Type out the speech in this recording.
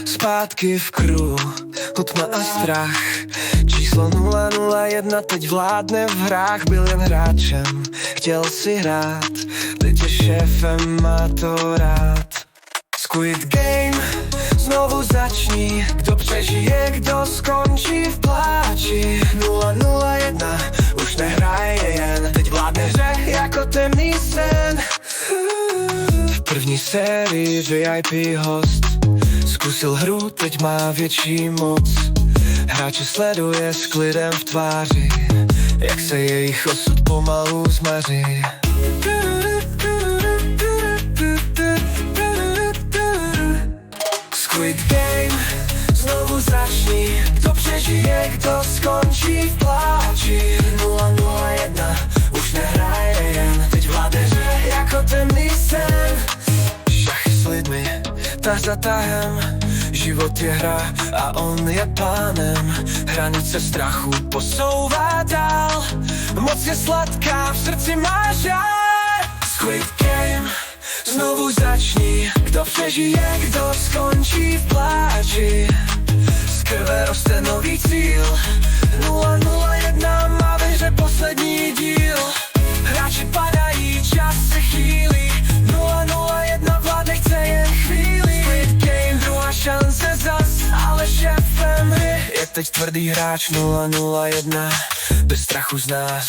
Zpátky v kruhu, tma a strach. Číslo 001 teď vládne v hrách. Byl jen hráčem, chtěl si hrát, teď je šéfem, má to rád. Squid Game, znovu začni. Kdo přežije, kdo skončí v pláči. 001 už nehraje jen, teď vládne hře jako temný sen. V první sérii VIP host zkusil hru, teď má větší moc. Hráče sleduje s klidem v tváři, jak se jejich osud pomalu zmaří. Squid Game, znovu začni. Kdo přežije, kdo skončí v pláči. 001 už nehraje jen, teď vládne hře jako temný sen. Šachy s lidmi, tah za tahem. Život je hra a on je pánem. Hranice strachu posouvá dál. Moc je sladká, v srdci má žár. Squid Game, znovu začni. Kdo přežije, kdo skončí v pláči. Z krve roste nový cíl. 001 má ve hře poslední díl. Hráči padají, čas se chýlí. 001 vládne, chce jen chvíli. Squid Game, druhá šance zas, ale šéfem hry je teď tvrdý hráč 001, bez strachu z nás.